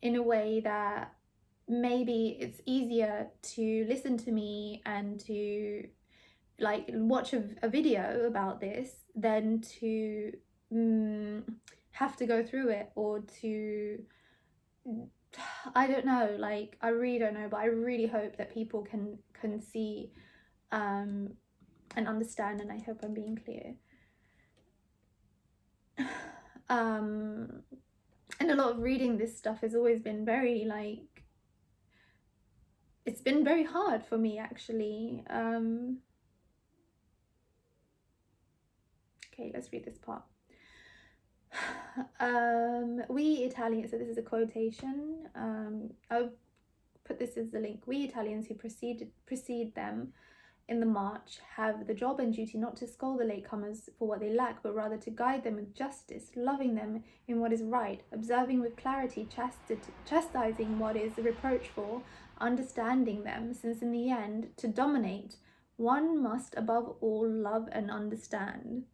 in a way that maybe it's easier to listen to me and to like watch a video about this than to have to go through it, or to, I don't know, like I really don't know, but I really hope that people can see and understand, and I hope I'm being clear. And a lot of reading this stuff has always been very like, it's been very hard for me actually. Okay, let's read this part. We Italians, so this is a quotation. I'll put this as the link. We Italians who precede them in the march have the job and duty not to scold the latecomers for what they lack, but rather to guide them with justice, loving them in what is right, observing with clarity, chastising what is reproachful, understanding them, since in the end, to dominate, one must above all love and understand.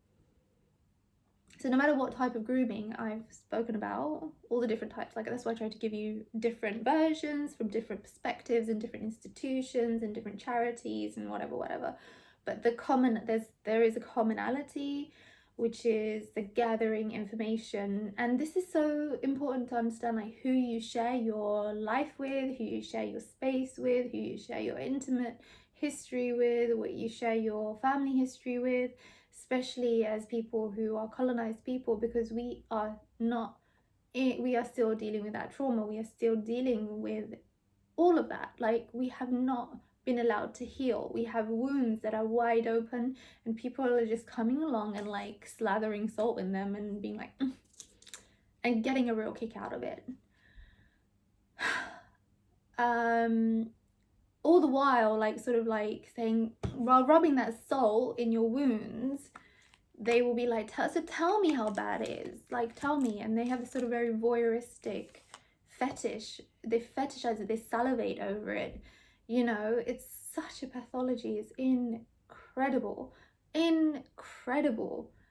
So no matter what type of grooming I've spoken about, all the different types, like that's why I try to give you different versions from different perspectives and different institutions and different charities and whatever. But there is a commonality, which is the gathering information. And this is so important to understand, like who you share your life with, who you share your space with, who you share your intimate history with, what you share your family history with, especially as people who are colonized people, because we are still dealing with that trauma. We are still dealing with all of that. Like, we have not been allowed to heal. We have wounds that are wide open, and people are just coming along and like slathering salt in them and being like and getting a real kick out of it. All the while, like, sort of like saying, while rubbing that salt in your wounds, they will be like, so tell me how bad it is, like, tell me. And they have this sort of very voyeuristic fetish. They fetishize it, they salivate over it. You know, it's such a pathology. It's incredible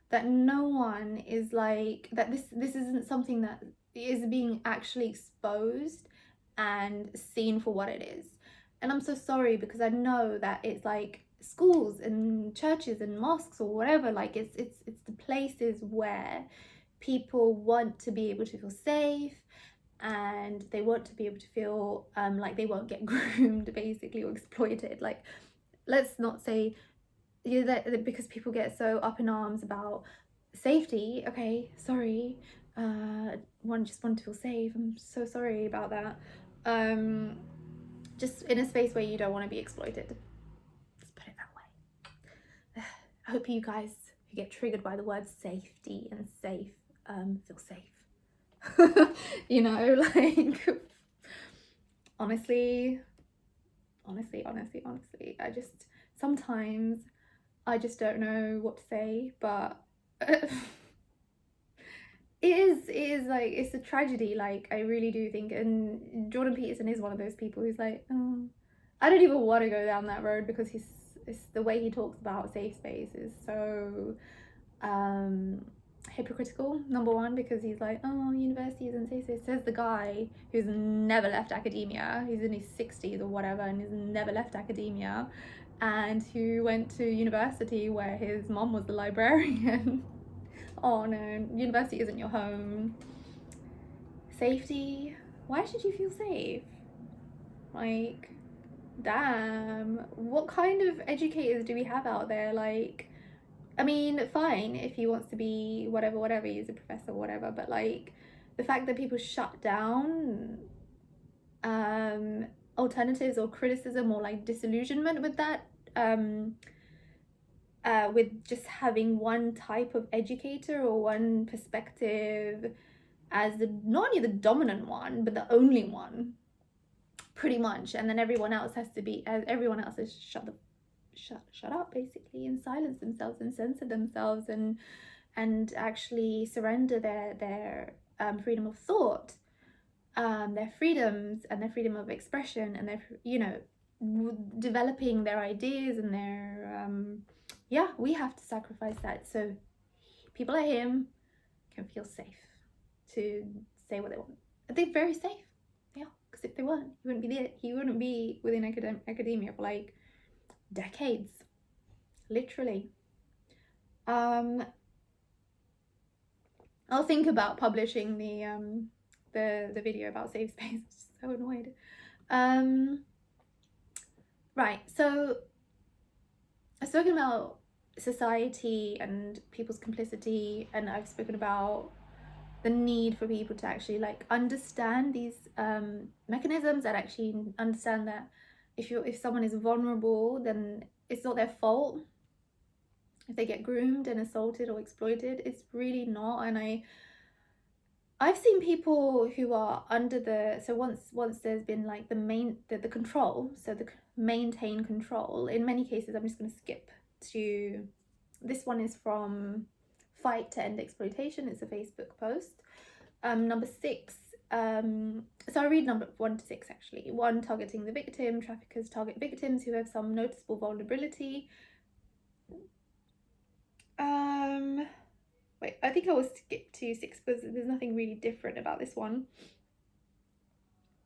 that no one is like, that this isn't something that is being actually exposed and seen for what it is. And I'm so sorry, because I know that it's like schools and churches and mosques or whatever, like it's the places where people want to be able to feel safe, and they want to be able to feel like they won't get groomed basically or exploited. Like, let's not say, you know, that because people get so up in arms about safety. Okay, sorry, just want to feel safe. I'm so sorry about that. Just in a space where you don't want to be exploited. Let's put it that way. I hope you guys who get triggered by the word safety and safe feel safe. You know, like, honestly, sometimes I just don't know what to say, but it is like, it's a tragedy. Like, I really do think, and Jordan Peterson is one of those people who's like, oh, I don't even want to go down that road, because it's the way he talks about safe space is so hypocritical, number one, because he's like, oh, university isn't safe space. Says the guy who's never left academia, who's in his 60s or whatever, and has never left academia, and who went to university where his mom was the librarian. Oh no, university isn't your home. Safety, why should you feel safe? Like, damn, what kind of educators do we have out there? Like, I mean, fine if he wants to be whatever, he's a professor, whatever, but like, the fact that people shut down alternatives or criticism or like disillusionment with that, with just having one type of educator or one perspective as not only the dominant one, but the only one, pretty much. And then everyone else has shut up basically, and silence themselves and censor themselves and actually surrender their freedom of thought, their freedoms and their freedom of expression, and their, you know, developing their ideas and their we have to sacrifice that so people like him can feel safe to say what they want. I think very safe, yeah, because if they weren't, he wouldn't be within academia for like decades, literally. I'll think about publishing the video about safe space. I'm just so annoyed. Right, so I've spoken about society and people's complicity, and I've spoken about the need for people to actually like understand these mechanisms, and actually understand that if someone is vulnerable, then it's not their fault if they get groomed and assaulted or exploited. It's really not. And I've seen people who are under the, so once there's been like the control, so the maintain control. In many cases, I'm just going to skip to, this one is from Fight to End Exploitation. It's a Facebook post. Number 6. So I read number 1 to 6 actually. 1, targeting the victim. Traffickers target victims who have some noticeable vulnerability. Wait, I think I will skip to 6 because there's nothing really different about this one,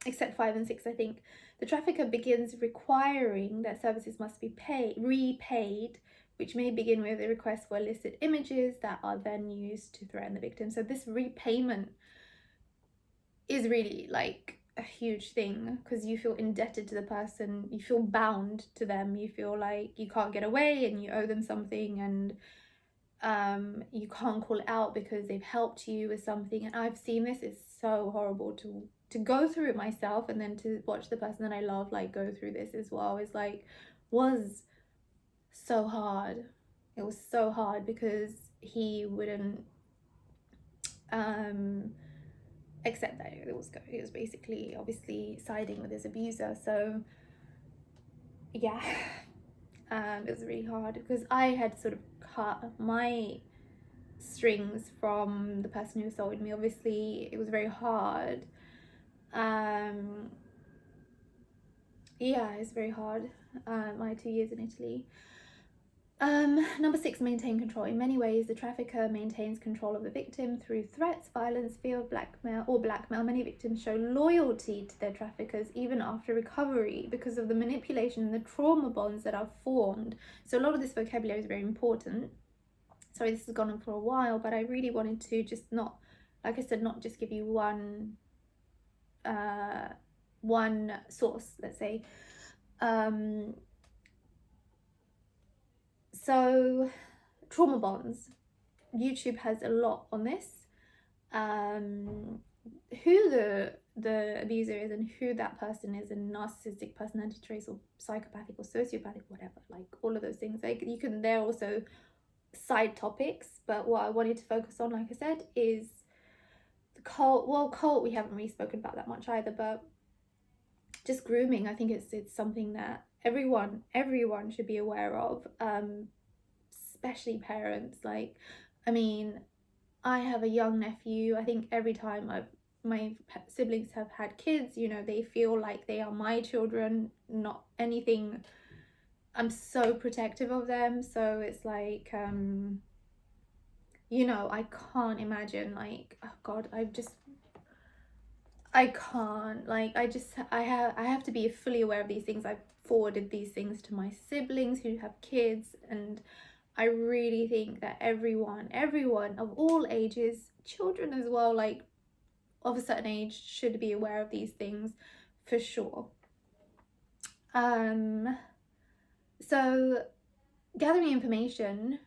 except 5 and 6, I think. The trafficker begins requiring that services must be repaid, which may begin with a request for illicit images that are then used to threaten the victim. So this repayment is really like a huge thing, because you feel indebted to the person, you feel bound to them, you feel like you can't get away and you owe them something, and you can't call it out because they've helped you with something. And I've seen this, is so horrible to go through it myself, and then to watch the person that I love like go through this as well is like, was so hard. It was so hard because he wouldn't accept that it was basically obviously siding with his abuser. So yeah, it was really hard because I had sort of cut my strings from the person who assaulted me. Obviously it was very hard. Yeah, it's very hard. My 2 years in Italy. Number 6, maintain control. In many ways, the trafficker maintains control of the victim through threats, violence, fear of blackmail. Many victims show loyalty to their traffickers even after recovery because of the manipulation and the trauma bonds that are formed. So a lot of this vocabulary is very important. Sorry, this has gone on for a while, but I really wanted to just not, like I said, not just give you one source, let's say. So trauma bonds, YouTube has a lot on this, who the abuser is and who that person is, and narcissistic personality traits or psychopathic or sociopathic, whatever, like all of those things. Like you can, they're also side topics, but what I wanted to focus on, like I said, is the cult. Well, cult we haven't really spoken about that much either, but just grooming. I think it's something that everyone should be aware of, especially parents. Like, I mean, I have a young nephew. I think every time my siblings have had kids, you know, they feel like they are my children, not anything. I'm so protective of them, so it's like, you know, I can't imagine, like, oh God, I can't, like, I have to be fully aware of these things. I've forwarded these things to my siblings who have kids, and I really think that everyone of all ages, children as well, like of a certain age, should be aware of these things for sure. So gathering information,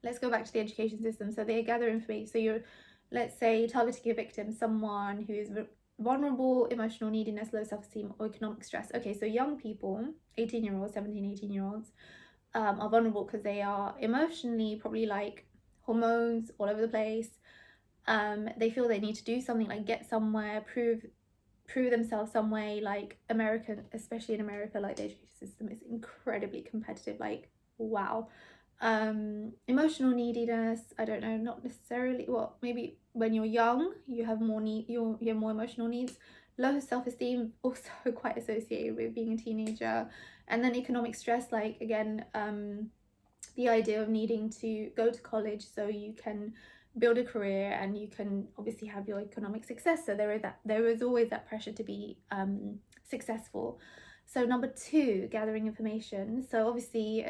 let's go back to the education system. So they gather information. So you're, let's say, targeting a victim, someone who is vulnerable, emotional neediness, low self-esteem, or economic stress. Okay, so young people, 18-year-olds, 17, 18-year-olds, are vulnerable because they are emotionally probably like hormones all over the place. They feel they need to do something, like get somewhere, prove themselves some way. Like especially in America, like the education system is incredibly competitive, like wow. Emotional neediness, I don't know, not necessarily, well, maybe when you're young you have more you have more emotional needs. Low self-esteem, also quite associated with being a teenager. And then economic stress, like again, the idea of needing to go to college so you can build a career and you can obviously have your economic success. So there is always that pressure to be successful. So number 2, gathering information. So obviously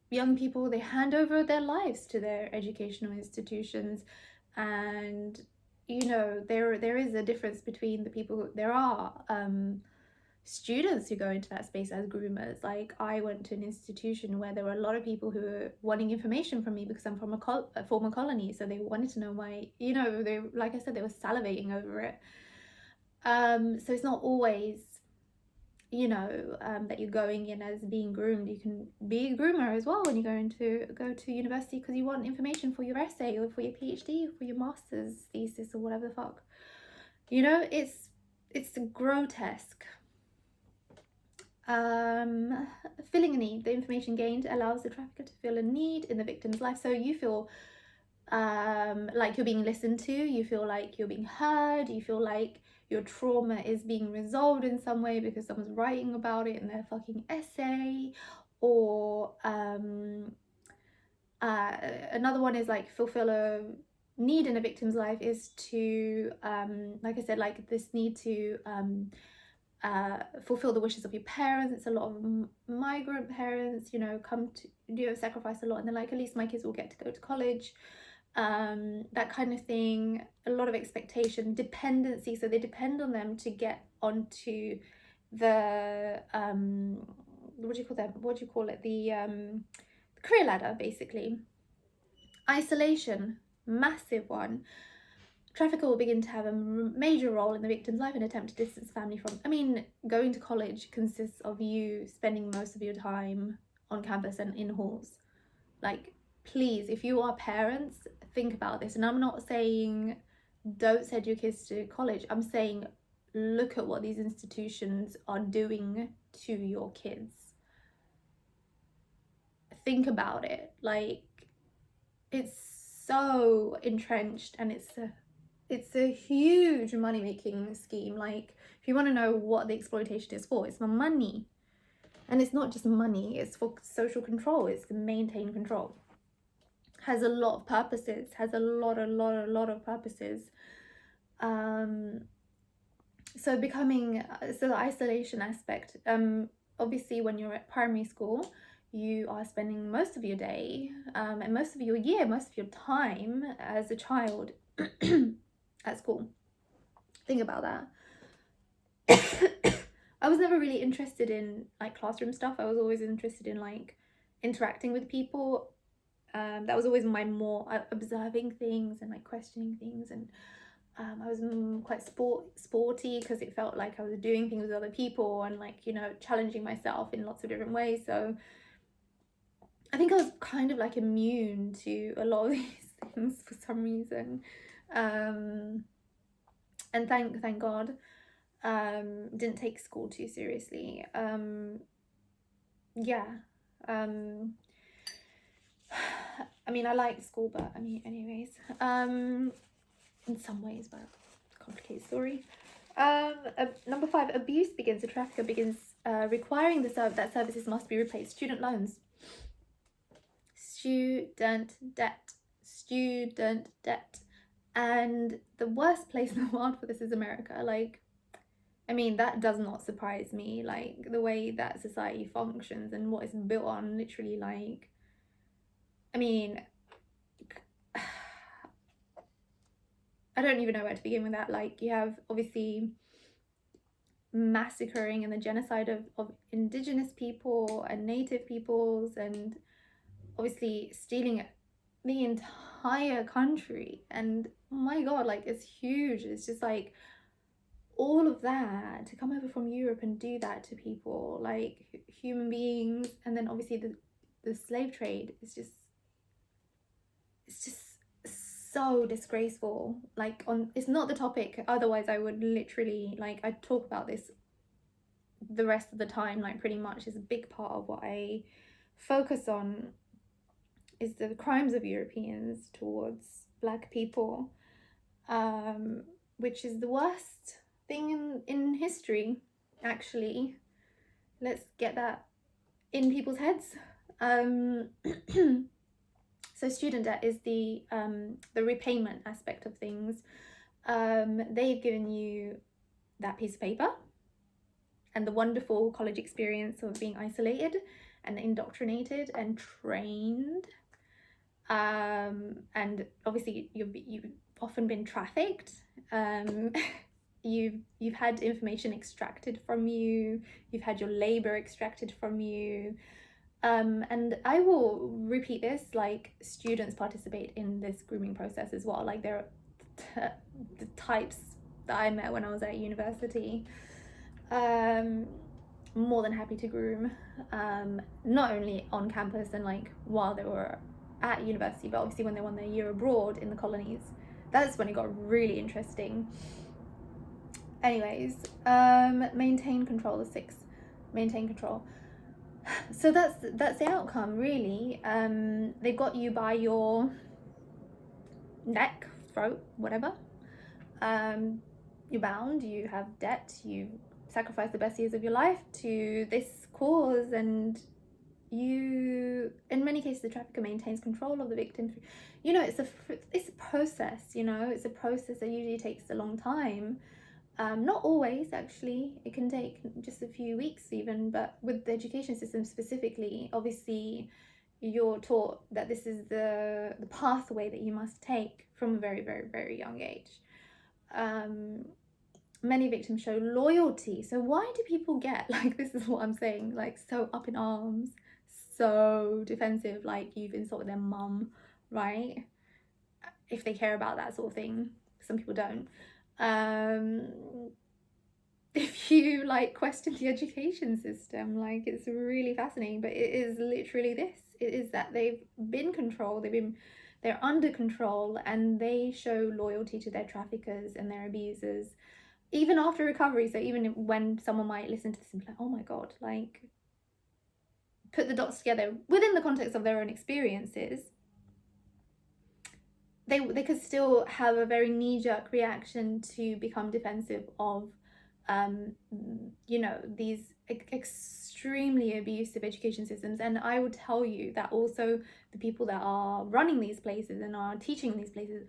young people, they hand over their lives to their educational institutions, and you know, there is a difference between the people. There are students who go into that space as groomers. Like, I went to an institution where there were a lot of people who were wanting information from me because I'm from a former colony, so they wanted to know my, you know, they, like I said, they were salivating over it. So it's not always, that you're going in as being groomed. You can be a groomer as well when you're going to go to university because you want information for your essay or for your PhD or for your master's thesis or whatever the fuck. It's grotesque. Filling a need. The information gained allows the trafficker to fill a need in the victim's life. So you feel like you're being listened to, you feel like you're being heard, you feel like your trauma is being resolved in some way because someone's writing about it in their fucking essay. Or another one is like fulfill a need in a victim's life is to like I said, like this need to fulfill the wishes of your parents. A lot of migrant parents, come to sacrifice a lot, and they're like, at least my kids will get to go to college. That kind of thing. A lot of expectation, dependency, so they depend on them to get onto the what do you call it, the career ladder, basically. Isolation, massive one. Trafficker will begin to have a major role in the victim's life and attempt to distance family from. Going to college consists of you spending most of your time on campus and in halls. Like, please, if you are parents, think about this. And I'm not saying don't send your kids to college. I'm saying look at what these institutions are doing to your kids. Think about it. Like, it's so entrenched, and it's a huge money-making scheme. Like, if you want to know what the exploitation is for, it's for money. And it's not just money, it's for social control, it's to maintain control. Has a lot of purposes, has a lot of purposes. So the isolation aspect, obviously when you're at primary school, you are spending most of your day and most of your year, most of your time as a child at school. Think about that. I was never really interested in like classroom stuff. I was always interested in like interacting with people. That was always my more observing things and like questioning things. And I was quite sporty because it felt like I was doing things with other people and like, challenging myself in lots of different ways. So I think I was kind of like immune to a lot of these things for some reason. And thank God, didn't take school too seriously. I liked school, but anyways, in some ways, but complicated story. Number 5, abuse begins. The trafficker begins requiring that services must be repaid. Student loans, student debt, and the worst place in the world for this is America. Like, that does not surprise me. Like, the way that society functions and what it's built on, literally, like, I don't even know where to begin with that. Like, you have obviously massacring and the genocide of indigenous people and native peoples, and obviously stealing the entire country. And oh my God, like, it's huge. It's just like all of that to come over from Europe and do that to people, like human beings. And then obviously the slave trade is just so disgraceful. Like, it's not the topic, otherwise I would literally, like, I talk about this the rest of the time. Like, pretty much is a big part of what I focus on, is the crimes of Europeans towards Black people, which is the worst thing in history, actually. Let's get that in people's heads. So student debt is the repayment aspect of things. They've given you that piece of paper and the wonderful college experience of being isolated and indoctrinated and trained. And obviously you've often been trafficked. You've had information extracted from you. You've had your labor extracted from you. And I will repeat this, like, students participate in this grooming process as well. Like, there are the types that I met when I was at university. more than happy to groom, not only on campus and like while they were at university, but obviously when they won their year abroad in the colonies. That's when it got really interesting. Anyways, maintain control is 6. Maintain control. So that's the outcome, really. They got you by your neck, throat, whatever. You're bound, you have debt, you sacrifice the best years of your life to this cause, and you, in many cases, the trafficker maintains control of the victim. You know, it's a process. You know, it's a process that usually takes a long time. Not always, actually. It can take just a few weeks even, but with the education system specifically, obviously you're taught that this is the pathway that you must take from a very, very, very young age. Many victims show loyalty. So why do people get, like, this is what I'm saying, like, so up in arms, so defensive, like you've insulted their mum, right? If they care about that sort of thing. Some people don't. If you like question the education system, like, it's really fascinating, but it is literally this. It is that they've been controlled, they're under control, and they show loyalty to their traffickers and their abusers even after recovery. So even when someone might listen to this and be like, oh my god, like, put the dots together within the context of their own experiences, they could still have a very knee-jerk reaction to become defensive of you know, these extremely abusive education systems. And I would tell you that also the people that are running these places and are teaching these places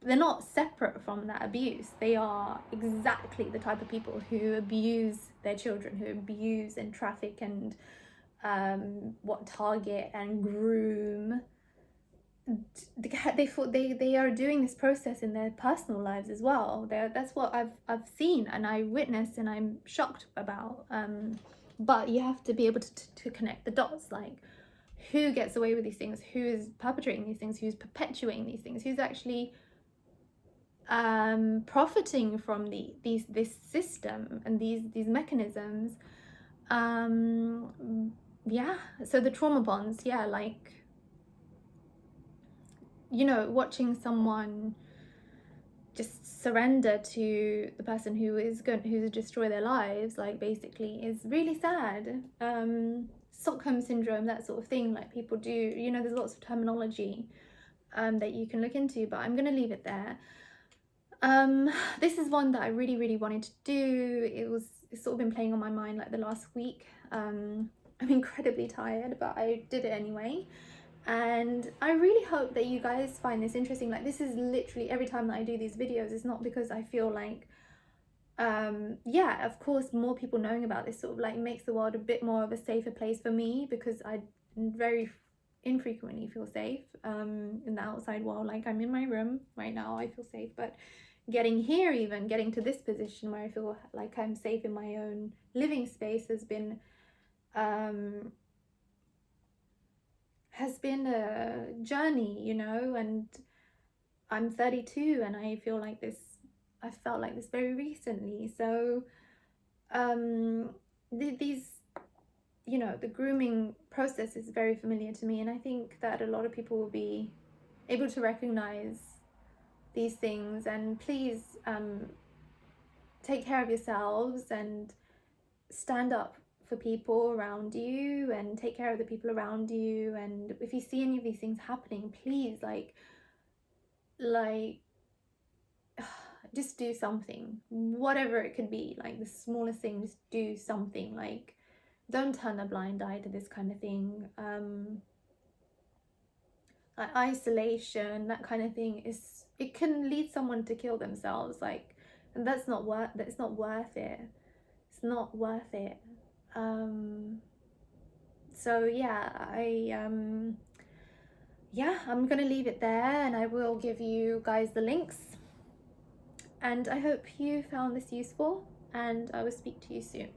they're not separate from that abuse. They are exactly the type of people who abuse their children, who abuse and traffic and target and groom. They are doing this process in their personal lives as well. That's what I've seen and I witnessed and I'm shocked about. But you have to be able to connect the dots, like who gets away with these things, who is perpetrating these things, who's perpetuating these things, who's actually profiting from this system and these mechanisms. Yeah, so the trauma bonds, yeah, like, you know, watching someone just surrender to the person who's destroy their lives, like, basically, is really sad. Stockholm syndrome, that sort of thing, like, people do, you know, there's lots of terminology that you can look into, but I'm gonna leave it there. This is one that I really, really wanted to do. It's sort of been playing on my mind like the last week. I'm incredibly tired, but I did it anyway. And I really hope that you guys find this interesting. Like, this is literally every time that I do these videos, it's not because I feel like, yeah, of course, more people knowing about this sort of like makes the world a bit more of a safer place for me, because I very infrequently feel safe in the outside world. Like, I'm in my room right now, I feel safe, but getting here, even getting to this position where I feel like I'm safe in my own living space, has been a journey, you know. And I'm 32 and I feel like this, I felt like this very recently. So these, you know, the grooming process is very familiar to me, and I think that a lot of people will be able to recognize these things. And please take care of yourselves and stand up for people around you and take care of the people around you. And if you see any of these things happening, please, like just do something, whatever it could be, like the smallest thing, just do something. Like, don't turn a blind eye to this kind of thing. Like isolation, that kind of thing, it can lead someone to kill themselves. Like, and that's not worth it. It's not worth it. So yeah, I'm gonna leave it there, and I will give you guys the links, and I hope you found this useful, and I will speak to you soon.